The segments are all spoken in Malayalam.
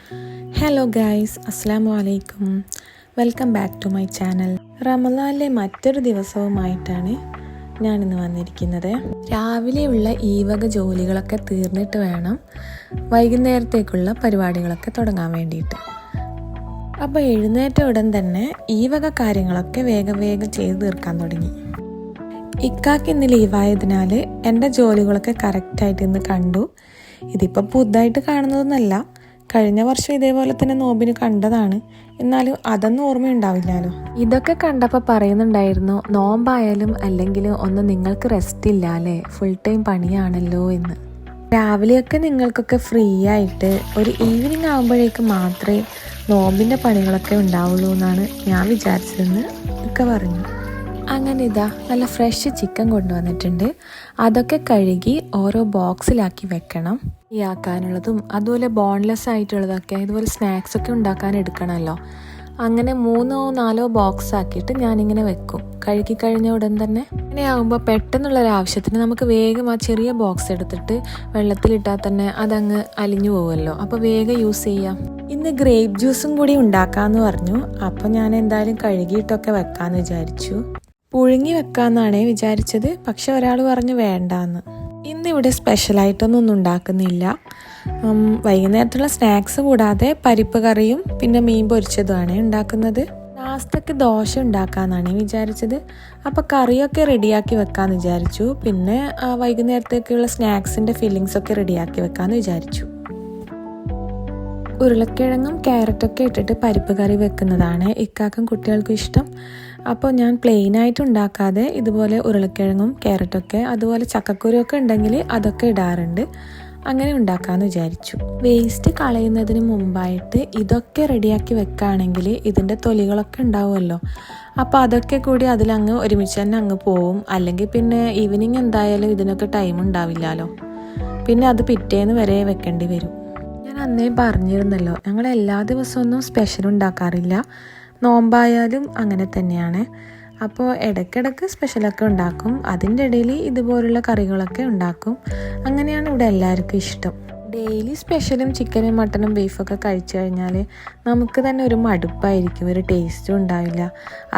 ഹലോ ഗൈസ്, അസ്സലാമു അലൈക്കും. Welcome back to my channel. റമദാനിലെ മറ്റൊരു ദിവസവുമായിട്ടാണ് ഞാനിന്ന് വന്നിരിക്കുന്നത്. രാവിലെയുള്ള ഈ വക ജോലികളൊക്കെ തീർന്നിട്ട് വേണം വൈകുന്നേരത്തേക്കുള്ള പരിപാടികളൊക്കെ തുടങ്ങാൻ വേണ്ടിയിട്ട്. അപ്പോൾ എഴുന്നേറ്റ ഉടൻ തന്നെ ഈ വക കാര്യങ്ങളൊക്കെ വേഗം ചെയ്ത് തീർക്കാൻ തുടങ്ങി. ഇക്കാക്ക് ഇന്ന് ലീവായതിനാൽ എൻ്റെ ജോലികളൊക്കെ കറക്റ്റായിട്ട് ഇന്ന് കണ്ടു. ഇതിപ്പോൾ പുതുതായിട്ട് കാണുന്നതൊന്നുമല്ല, കഴിഞ്ഞ വർഷം ഇതേപോലെ തന്നെ നോമ്പിന് കണ്ടതാണ്. എന്നാലും അതൊന്നും ഓർമ്മയുണ്ടാവില്ലല്ലോ. ഇതൊക്കെ കണ്ടപ്പോൾ പറയുന്നുണ്ടായിരുന്നു, നോമ്പായാലും അല്ലെങ്കിൽ ഒന്ന് നിങ്ങൾക്ക് റെസ്റ്റ് ഇല്ല അല്ലേ, ഫുൾ ടൈം പണിയാണല്ലോ എന്ന്. രാവിലെയൊക്കെ നിങ്ങൾക്കൊക്കെ ഫ്രീ ആയിട്ട് ഒരു ഈവനിങ് ആകുമ്പോഴേക്ക് മാത്രമേ നോമ്പിൻ്റെ പണികളൊക്കെ ഉണ്ടാവുള്ളൂ എന്നാണ് ഞാൻ വിചാരിച്ചതെന്ന് ഒക്കെ പറഞ്ഞു. അങ്ങനെ ഇതാ നല്ല ഫ്രഷ് ചിക്കൻ കൊണ്ടുവന്നിട്ടുണ്ട്. അതൊക്കെ കഴുകി ഓരോ ബോക്സിലാക്കി വെക്കണം. ഈ ആക്കാനുള്ളതും അതുപോലെ ബോൺലെസ് ആയിട്ടുള്ളതൊക്കെ ഇതുപോലെ സ്നാക്സൊക്കെ ഉണ്ടാക്കാൻ എടുക്കണമല്ലോ. അങ്ങനെ 3-4 ബോക്സ് ആക്കിയിട്ട് ഞാനിങ്ങനെ വെക്കും, കഴുകി കഴിഞ്ഞ ഉടൻ തന്നെ. ഇങ്ങനെ ആകുമ്പോൾ പെട്ടെന്നുള്ളൊരാവശ്യത്തിന് നമുക്ക് വേഗം ആ ചെറിയ ബോക്സ് എടുത്തിട്ട് വെള്ളത്തിലിട്ടാൽ തന്നെ അതങ്ങ് അലിഞ്ഞു പോകുമല്ലോ. അപ്പോൾ വേഗം യൂസ് ചെയ്യാം. ഇന്ന് ഗ്രേപ്പ് ജ്യൂസും കൂടി ഉണ്ടാക്കാമെന്ന് പറഞ്ഞു. അപ്പോൾ ഞാൻ എന്തായാലും കഴുകിയിട്ടൊക്കെ വെക്കാമെന്ന് വിചാരിച്ചു. പുഴുങ്ങി വെക്കാമെന്നാണേ വിചാരിച്ചത്, പക്ഷെ ഒരാൾ പറഞ്ഞു വേണ്ടാന്ന്. ഇന്നിവിടെ സ്പെഷ്യലായിട്ടൊന്നും ഉണ്ടാക്കുന്നില്ല. വൈകുന്നേരത്തുള്ള സ്നാക്സ് കൂടാതെ പരിപ്പ് കറിയും പിന്നെ മീൻ പൊരിച്ചതുമാണ് ഉണ്ടാക്കുന്നത്. ലാസ്റ്റൊക്കെ ദോശ ഉണ്ടാക്കാമെന്നാണ് വിചാരിച്ചത്. അപ്പോൾ കറിയൊക്കെ റെഡിയാക്കി വെക്കാമെന്ന് വിചാരിച്ചു. പിന്നെ വൈകുന്നേരത്തേക്കുള്ള സ്നാക്സിൻ്റെ ഫില്ലിങ്സൊക്കെ റെഡിയാക്കി വെക്കാമെന്ന് വിചാരിച്ചു. ഉരുളക്കിഴങ്ങും ക്യാരറ്റൊക്കെ ഇട്ടിട്ട് പരിപ്പ് കറി വെക്കുന്നതാണ് ഇക്കാക്കും കുട്ടികൾക്കും ഇഷ്ടം. അപ്പോൾ ഞാൻ പ്ലെയിനായിട്ട് ഉണ്ടാക്കാതെ ഇതുപോലെ ഉരുളക്കിഴങ്ങും ക്യാരറ്റൊക്കെ അതുപോലെ ചക്കക്കുരുവൊക്കെ ഉണ്ടെങ്കിൽ അതൊക്കെ ഇടാറുണ്ട്. അങ്ങനെ ഉണ്ടാക്കാമെന്ന് വിചാരിച്ചു. വേസ്റ്റ് കളയുന്നതിന് മുമ്പായിട്ട് ഇതൊക്കെ റെഡിയാക്കി വെക്കുകയാണെങ്കിൽ ഇതിൻ്റെ തൊലികളൊക്കെ ഉണ്ടാവുമല്ലോ. അപ്പോൾ അതൊക്കെ കൂടി അതിലങ്ങ് ഒരുമിച്ച് തന്നെ അങ്ങ് പോവും. അല്ലെങ്കിൽ പിന്നെ ഈവനിങ് എന്തായാലും ഇതിനൊക്കെ ടൈം ഉണ്ടാവില്ലല്ലോ. പിന്നെ അത് പിറ്റേന്ന് വരെ വെക്കേണ്ടി വരും. ഞാൻ അന്നേ പറഞ്ഞിരുന്നല്ലോ, ഞങ്ങൾ എല്ലാ ദിവസമൊന്നും സ്പെഷ്യൽ ഉണ്ടാക്കാറില്ല. നോമ്പായാലും അങ്ങനെ തന്നെയാണ്. അപ്പോൾ ഇടയ്ക്കിടയ്ക്ക് സ്പെഷ്യലൊക്കെ ഉണ്ടാക്കും. അതിൻ്റെ ഇടയിൽ ഇതുപോലുള്ള കറികളൊക്കെ ഉണ്ടാക്കും. അങ്ങനെയാണ് ഇവിടെ എല്ലാവർക്കും ഇഷ്ടം. ഡെയിലി സ്പെഷ്യലും ചിക്കനും മട്ടനും ബീഫൊക്കെ കഴിച്ചു കഴിഞ്ഞാൽ നമുക്ക് തന്നെ ഒരു മടുപ്പായിരിക്കും, ഒരു ടേസ്റ്റും ഉണ്ടാവില്ല.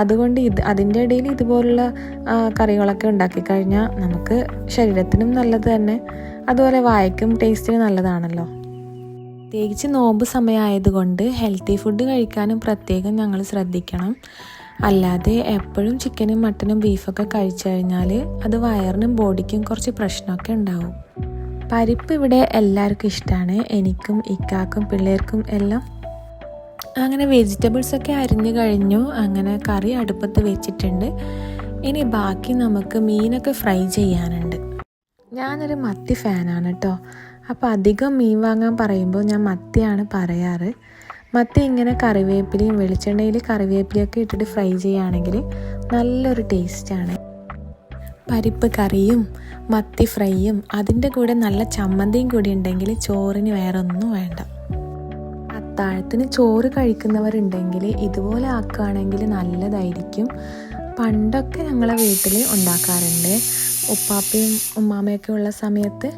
അതുകൊണ്ട് അതിൻ്റെ ഇടയിൽ ഇതുപോലുള്ള കറികളൊക്കെ ഉണ്ടാക്കി കഴിഞ്ഞാൽ നമുക്ക് ശരീരത്തിനും നല്ലത് തന്നെ, അതുപോലെ വായക്കും ടേസ്റ്റിന് നല്ലതാണല്ലോ. പ്രത്യേകിച്ച് നോമ്പ് സമയമായതുകൊണ്ട് ഹെൽത്തി ഫുഡ് കഴിക്കാനും പ്രത്യേകം ഞങ്ങൾ ശ്രദ്ധിക്കണം. അല്ലാതെ എപ്പോഴും ചിക്കനും മട്ടനും ബീഫൊക്കെ കഴിച്ചു കഴിഞ്ഞാൽ അത് വയറിനും ബോഡിക്കും കുറച്ച് പ്രശ്നമൊക്കെ ഉണ്ടാവും. പരിപ്പ് ഇവിടെ എല്ലാവർക്കും ഇഷ്ടമാണ്, എനിക്കും ഇക്കാക്കും പിള്ളേർക്കും എല്ലാം. അങ്ങനെ വെജിറ്റബിൾസൊക്കെ അരിഞ്ഞു കഴിഞ്ഞു. അങ്ങനെ കറി അടുപ്പത്ത് വെച്ചിട്ടുണ്ട്. ഇനി ബാക്കി നമുക്ക് മീനൊക്കെ ഫ്രൈ ചെയ്യാനുണ്ട്. ഞാനൊരു മത്തി ഫാനാണ് കേട്ടോ. അപ്പോൾ അധികം മീൻ വാങ്ങാൻ പറയുമ്പോൾ ഞാൻ മത്തിയാണ് പറയാറ്. മത്തി ഇങ്ങനെ കറിവേപ്പിലയും വെളിച്ചെണ്ണയിൽ കറിവേപ്പിലയൊക്കെ ഇട്ടിട്ട് ഫ്രൈ ചെയ്യുകയാണെങ്കിൽ നല്ലൊരു ടേസ്റ്റാണ്. പരിപ്പ് കറിയും മത്തി ഫ്രൈയും അതിൻ്റെ കൂടെ നല്ല ചമ്മന്തിയും കൂടി ഉണ്ടെങ്കിൽ ചോറിന് വേറെ ഒന്നും വേണ്ട. അത്താഴത്തിന് ചോറ് കഴിക്കുന്നവരുണ്ടെങ്കിൽ ഇതുപോലെ ആക്കുകയാണെങ്കിൽ നല്ലതായിരിക്കും. പണ്ടൊക്കെ ഞങ്ങളെ വീട്ടിൽ ഉണ്ടാക്കാറുണ്ട്, ഉപ്പാപ്പയും ഉമ്മാമയൊക്കെ ഉള്ള സമയത്ത്.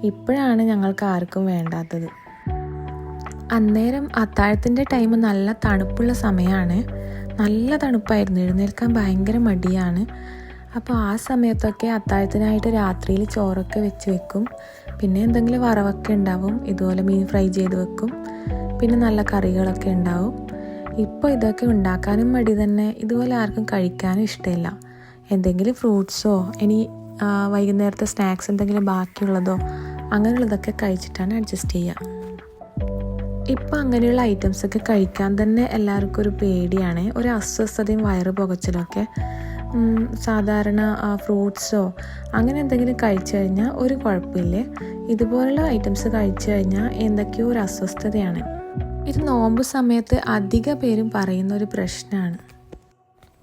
ഇപ്പോഴാണ് ഞങ്ങൾക്ക് ആർക്കും വേണ്ടാത്തത്. അന്നേരം അത്താഴത്തിൻ്റെ ടൈം നല്ല തണുപ്പുള്ള സമയമാണ്. നല്ല തണുപ്പായിരുന്നു, എഴുന്നേൽക്കാൻ ഭയങ്കര മടിയാണ്. അപ്പോൾ ആ സമയത്തൊക്കെ അത്താഴത്തിനായിട്ട് രാത്രിയിൽ ചോറൊക്കെ വെച്ച് വെക്കും. പിന്നെ എന്തെങ്കിലും വറവൊക്കെ ഉണ്ടാവും, ഇതുപോലെ മീൻ ഫ്രൈ ചെയ്ത് വെക്കും. പിന്നെ നല്ല കറികളൊക്കെ ഉണ്ടാവും. ഇപ്പോൾ ഇതൊക്കെ ഉണ്ടാക്കാനും മടി തന്നെ, ഇതുപോലെ ആർക്കും കഴിക്കാനും ഇഷ്ടമില്ല. എന്തെങ്കിലും ഫ്രൂട്ട്സോ ഇനി വൈകുന്നേരത്തെ സ്നാക്സ് എന്തെങ്കിലും ബാക്കിയുള്ളതോ അങ്ങനെയുള്ളതൊക്കെ കഴിച്ചിട്ടാണ് അഡ്ജസ്റ്റ് ചെയ്യുക. ഇപ്പം അങ്ങനെയുള്ള ഐറ്റംസൊക്കെ കഴിക്കാൻ തന്നെ എല്ലാവർക്കും ഒരു പേടിയാണ്, ഒരു അസ്വസ്ഥതയും വയറ് പുകച്ചിലൊക്കെ. സാധാരണ ഫ്രൂട്ട്സോ അങ്ങനെ എന്തെങ്കിലും കഴിച്ചു കഴിഞ്ഞാൽ ഒരു കുഴപ്പമില്ല. ഇതുപോലുള്ള ഐറ്റംസ് കഴിച്ചു കഴിഞ്ഞാൽ എന്തൊക്കെയോ ഒരു അസ്വസ്ഥതയാണ്. ഇത് നോമ്പ് സമയത്ത് അധിക പേരും പറയുന്ന ഒരു പ്രശ്നമാണ്.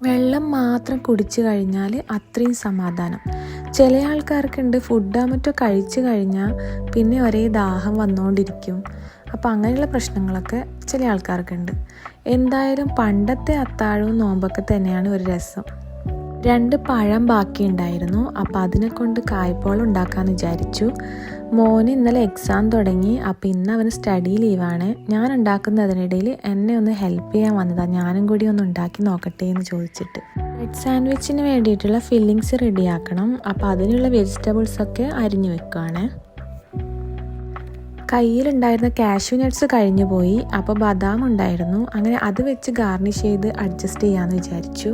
വെള്ളം മാത്രം കുടിച്ചു കഴിഞ്ഞാൽ അത്രയും സമാധാനം. ചില ആൾക്കാർക്കുണ്ട്, ഫുഡോ മറ്റോ കഴിച്ചു കഴിഞ്ഞാൽ പിന്നെ ഒരേ ദാഹം വന്നുകൊണ്ടിരിക്കും. അപ്പോൾ അങ്ങനെയുള്ള പ്രശ്നങ്ങളൊക്കെ ചില ആൾക്കാർക്കുണ്ട്. എന്തായാലും പണ്ടത്തെ അത്താഴവും നോമ്പൊക്കെ തന്നെയാണ് ഒരു രസം. 2 പഴം ബാക്കിയുണ്ടായിരുന്നു. അപ്പോൾ അതിനെ കൊണ്ട് കായ്പോളം ഉണ്ടാക്കാമെന്ന് വിചാരിച്ചു. മോന് ഇന്നലെ എക്സാം തുടങ്ങി. അപ്പോൾ ഇന്ന് അവന് സ്റ്റഡി ലീവാണ്. ഞാൻ ഉണ്ടാക്കുന്നതിനിടയിൽ എന്നെ ഒന്ന് ഹെൽപ്പ് ചെയ്യാൻ വന്നതാണ്. ഞാനും കൂടി ഒന്ന് ഉണ്ടാക്കി നോക്കട്ടെ എന്ന് ചോദിച്ചിട്ട്. ബ്രെഡ് സാൻഡ്വിച്ചിന് വേണ്ടിയിട്ടുള്ള ഫില്ലിങ്സ് റെഡിയാക്കണം. അപ്പോൾ അതിനുള്ള വെജിറ്റബിൾസൊക്കെ അരിഞ്ഞു വെക്കുകയാണ്. കയ്യിലുണ്ടായിരുന്ന കാഷ്യൂ നട്ട്സ് കഴിഞ്ഞു പോയി. അപ്പോൾ ബദാം ഉണ്ടായിരുന്നു. അങ്ങനെ അത് വെച്ച് ഗാർണിഷ് ചെയ്ത് അഡ്ജസ്റ്റ് ചെയ്യാമെന്ന് വിചാരിച്ചു.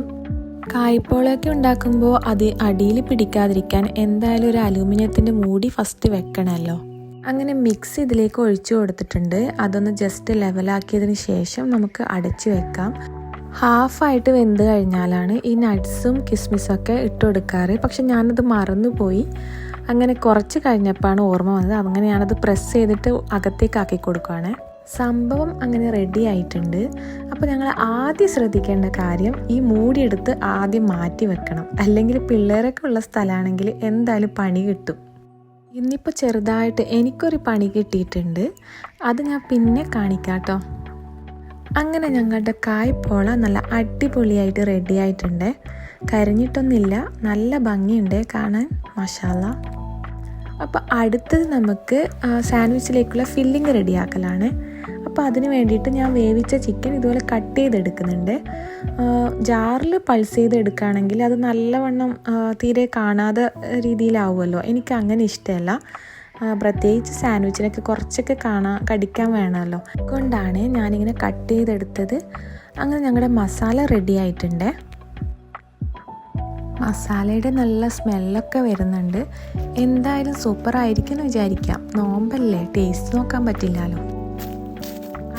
കായ്പോളയൊക്കെ ഉണ്ടാക്കുമ്പോൾ അത് അടിയിൽ പിടിക്കാതിരിക്കാൻ എന്തായാലും ഒരു അലൂമിനിയത്തിൻ്റെ മൂടി ഫസ്റ്റ് വെക്കണമല്ലോ. അങ്ങനെ മിക്സ് ഇതിലേക്ക് ഒഴിച്ചു കൊടുത്തിട്ടുണ്ട്. അതൊന്ന് ജസ്റ്റ് ലെവലാക്കിയതിന് ശേഷം നമുക്ക് അടച്ചു വെക്കാം. ഹാഫായിട്ട് വെന്ത് കഴിഞ്ഞാലാണ് ഈ നട്ട്സും കിസ്മിസൊക്കെ ഇട്ട് കൊടുക്കാറ്. പക്ഷെ ഞാനത് മറന്നുപോയി. അങ്ങനെ കുറച്ച് കഴിഞ്ഞപ്പോഴാണ് ഓർമ്മ വന്നത്. അങ്ങനെ ഞാനത് പ്രസ് ചെയ്തിട്ട് അകത്തേക്ക് ആക്കി കൊടുക്കുകയാണ്. സംഭവം അങ്ങനെ റെഡി ആയിട്ടുണ്ട്. അപ്പോൾ ഞങ്ങൾ ആദ്യം ശ്രദ്ധിക്കേണ്ട കാര്യം ഈ മൂടിയെടുത്ത് ആദ്യം മാറ്റി വെക്കണം. അല്ലെങ്കിൽ പിള്ളേരൊക്കെ ഉള്ള സ്ഥലമാണെങ്കിൽ എന്തായാലും പണി കിട്ടും. ഇന്നിപ്പോൾ ചെറുതായിട്ട് എനിക്കൊരു പണി കിട്ടിയിട്ടുണ്ട്. അത് ഞാൻ പിന്നെ കാണിക്കാം കേട്ടോ. അങ്ങനെ ഞങ്ങളുടെ കായ്പോള നല്ല അടിപൊളിയായിട്ട് റെഡി ആയിട്ടുണ്ട്. കരിഞ്ഞിട്ടൊന്നുമില്ല, നല്ല ഭംഗിയുണ്ട് കാണാൻ. മാഷാല്ലാ. അപ്പോൾ അടുത്തത് നമുക്ക് സാൻഡ്വിച്ചിലേക്കുള്ള ഫില്ലിങ് റെഡിയാക്കലാണ്. അപ്പോൾ അതിന് വേണ്ടിയിട്ട് ഞാൻ വേവിച്ച ചിക്കൻ ഇതുപോലെ കട്ട് ചെയ്തെടുക്കുന്നുണ്ട്. ജാറിൽ പൾസ് ചെയ്തെടുക്കുകയാണെങ്കിൽ അത് നല്ലവണ്ണം തീരെ കാണാതെ രീതിയിലാവുമല്ലോ. എനിക്ക് അങ്ങനെ ഇഷ്ടമല്ല. പ്രത്യേകിച്ച് സാൻഡ്വിച്ചിനൊക്കെ കുറച്ചൊക്കെ കടിക്കാൻ വേണമല്ലോ. അതുകൊണ്ടാണ് ഞാനിങ്ങനെ കട്ട് ചെയ്തെടുത്തത്. അങ്ങനെ ഞങ്ങളുടെ മസാല റെഡി ആയിട്ടുണ്ട്. മസാലയുടെ നല്ല സ്മെല്ലൊക്കെ വരുന്നുണ്ട്. എന്തായാലും സൂപ്പറായിരിക്കും എന്ന് വിചാരിക്കാം. നോമ്പല്ലേ, ടേസ്റ്റ് നോക്കാൻ പറ്റില്ലല്ലോ.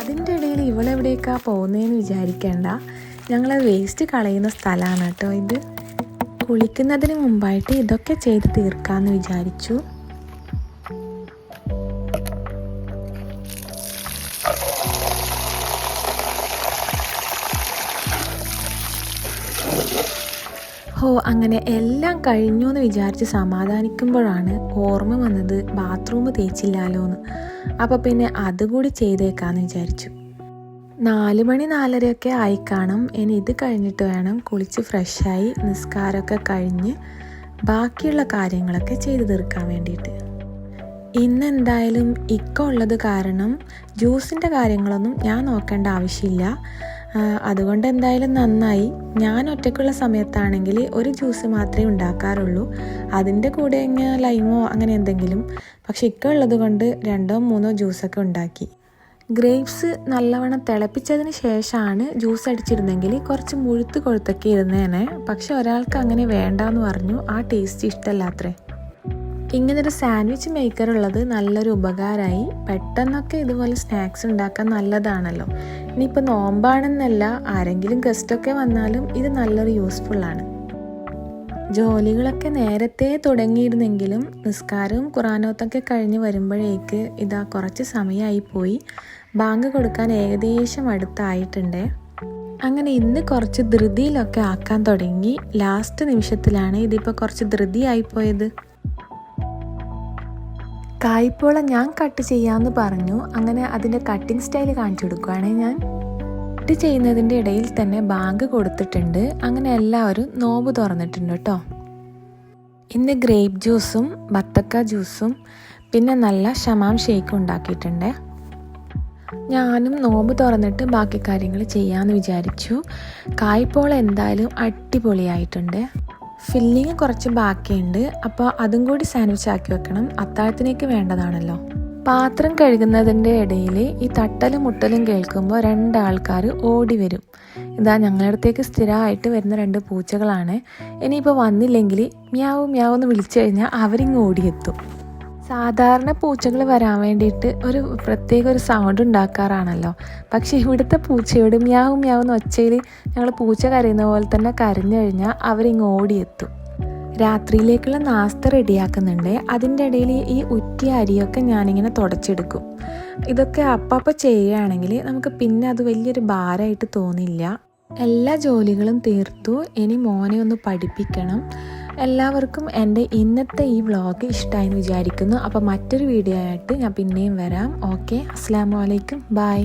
അതിൻ്റെ ഇടയിൽ ഇവളെവിടേക്കാണ് പോകുന്നതെന്ന് വിചാരിക്കേണ്ട. ഞങ്ങൾ വേസ്റ്റ് കളയുന്ന സ്ഥലമാണ് കേട്ടോ ഇത്. കുളിക്കുന്നതിന് മുമ്പായിട്ട് ഇതൊക്കെ ചെയ്ത് തീർക്കാമെന്ന് വിചാരിച്ചു. അങ്ങനെ എല്ലാം കഴിഞ്ഞു എന്ന് വിചാരിച്ച് സമാധാനിക്കുമ്പോഴാണ് ഓർമ്മ വന്നത് ബാത്റൂം തേച്ചില്ലല്ലോ എന്ന്. അപ്പോൾ പിന്നെ അതുകൂടി ചെയ്തേക്കാമെന്ന് വിചാരിച്ചു. 4 മണി 4:30 ആയി കാണും. ഇനി ഇത് കഴിഞ്ഞിട്ട് വേണം കുളിച്ച് ഫ്രഷായി നിസ്കാരമൊക്കെ കഴിഞ്ഞ് ബാക്കിയുള്ള കാര്യങ്ങളൊക്കെ ചെയ്തു തീർക്കാൻ വേണ്ടിയിട്ട്. ഇന്ന് എന്തായാലും ഇക്ക ഉള്ളത് കാരണം ജ്യൂസിൻ്റെ കാര്യങ്ങളൊന്നും ഞാൻ നോക്കേണ്ട ആവശ്യമില്ല. അതുകൊണ്ട് എന്തായാലും നന്നായി. ഞാൻ ഒറ്റയ്ക്കുള്ള സമയത്താണെങ്കിൽ ഒരു ജ്യൂസ് മാത്രമേ ഉണ്ടാക്കാറുള്ളൂ. അതിൻ്റെ കൂടെ ഇങ്ങനെ ലൈമോ അങ്ങനെ എന്തെങ്കിലും. പക്ഷെ ഇക്ക ഉള്ളത് കൊണ്ട് 2-3 ജ്യൂസൊക്കെ ഉണ്ടാക്കി. ഗ്രേപ്സ് നല്ലവണ്ണം തിളപ്പിച്ചതിന് ശേഷമാണ് ജ്യൂസ് അടിച്ചിരുന്നെങ്കിൽ കുറച്ച് മുഴുത്ത് കൊഴുത്തൊക്കെ ഇരുന്നേനെ. പക്ഷെ ഒരാൾക്ക് അങ്ങനെ വേണ്ടാന്ന് പറഞ്ഞു. ആ ടേസ്റ്റ് ഇഷ്ടമല്ലാത്രേ. ഇങ്ങനൊരു സാൻഡ്വിച്ച് മേക്കർ ഉള്ളത് നല്ലൊരു ഉപകാരമായി. പെട്ടെന്നൊക്കെ ഇതുപോലെ സ്നാക്സ് ഉണ്ടാക്കാൻ നല്ലതാണല്ലോ. ഇനിയിപ്പോൾ നോമ്പാണെന്നല്ല, ആരെങ്കിലും ഗസ്റ്റൊക്കെ വന്നാലും ഇത് നല്ലൊരു യൂസ്ഫുള്ളാണ്. ജോലികളൊക്കെ നേരത്തെ തുടങ്ങിയിരുന്നെങ്കിലും നിസ്കാരവും ഖുറാനോത്തൊക്കെ കഴിഞ്ഞ് വരുമ്പോഴേക്ക് ഇതാ കുറച്ച് സമയമായി പോയി. ബാങ്ക് കൊടുക്കാൻ ഏകദേശം അടുത്തായിട്ടുണ്ട്. അങ്ങനെ ഇന്ന് കുറച്ച് ധൃതിയിലൊക്കെ ആക്കാൻ തുടങ്ങി. ലാസ്റ്റ് നിമിഷത്തിലാണ് ഇതിപ്പോൾ കുറച്ച് ധൃതിയായിപ്പോയത്. കായ്പോള ഞാൻ കട്ട് ചെയ്യാമെന്ന് പറഞ്ഞു. അങ്ങനെ അതിൻ്റെ കട്ടിങ് സ്റ്റൈൽ കാണിച്ചു കൊടുക്കുകയാണ് ഞാൻ. കട്ട് ചെയ്യുന്നതിൻ്റെ ഇടയിൽ തന്നെ ബാങ്ക് കൊടുത്തിട്ടുണ്ട്. അങ്ങനെ എല്ലാവരും നോമ്പ് തുറന്നിട്ടുണ്ട് കേട്ടോ. ഇന്ന് ഗ്രേപ്പ് ജ്യൂസും ബത്തക്ക ജ്യൂസും പിന്നെ നല്ല ഷമാം ഷേക്കും ഉണ്ടാക്കിയിട്ടുണ്ട്. ഞാനും നോമ്പ് തുറന്നിട്ട് ബാക്കി കാര്യങ്ങൾ ചെയ്യാമെന്ന് വിചാരിച്ചു. കായ്പോള എന്തായാലും അടിപൊളിയായിട്ടുണ്ട്. ഫില്ലിങ് കുറച്ച് ബാക്കിയുണ്ട്. അപ്പോൾ അതും കൂടി സാൻഡ്വിച്ച് ആക്കി വെക്കണം. അത്താഴത്തിനേക്ക് വേണ്ടതാണല്ലോ. പാത്രം കഴുകുന്നതിൻ്റെ ഇടയിൽ ഈ തട്ടലും മുട്ടലും കേൾക്കുമ്പോൾ 2 ആൾക്കാർ ഓടി വരും. ഇതാ ഞങ്ങളുടെ അടുത്തേക്ക് സ്ഥിരമായിട്ട് വരുന്ന 2 പൂച്ചകളാണ്. ഇനിയിപ്പോൾ വന്നില്ലെങ്കിൽ മ്യാവ് മ്യാവ് എന്ന് വിളിച്ചു കഴിഞ്ഞാൽ അവരിങ്ങ് ഓടിയെത്തും. സാധാരണ പൂച്ചകൾ വരാൻ വേണ്ടിയിട്ട് പ്രത്യേക സൗണ്ട് ഉണ്ടാക്കാറാണല്ലോ. പക്ഷെ ഇവിടുത്തെ പൂച്ചയോട് മ്യാവ് മ്യാവ് എന്ന് ഒച്ചയിൽ ഞങ്ങൾ പൂച്ച കരയുന്ന പോലെ തന്നെ കരഞ്ഞു കഴിഞ്ഞാൽ അവരിങ്ങ് ഓടിയെത്തും. രാത്രിയിലേക്കുള്ള നാസ്ത റെഡിയാക്കുന്നുണ്ട്. അതിൻ്റെ ഇടയിൽ ഈ ഉറ്റിയ അരിയൊക്കെ ഞാനിങ്ങനെ തുടച്ചെടുക്കും. ഇതൊക്കെ അപ്പം ചെയ്യുകയാണെങ്കിൽ നമുക്ക് പിന്നെ അത് വലിയൊരു ഭാരമായിട്ട് തോന്നില്ല. എല്ലാ ജോലികളും തീർത്തു. ഇനി മോനെ ഒന്ന് പഠിപ്പിക്കണം. എല്ലാവർക്കും എൻ്റെ ഇന്നത്തെ ഈ വ്ളോഗ് ഇഷ്ടമായെന്ന് വിചാരിക്കുന്നു. അപ്പോൾ മറ്റൊരു വീഡിയോ ആയിട്ട് ഞാൻ പിന്നെയും വരാം. ഓക്കെ, അസ്സലാമു അലൈക്കും, ബൈ.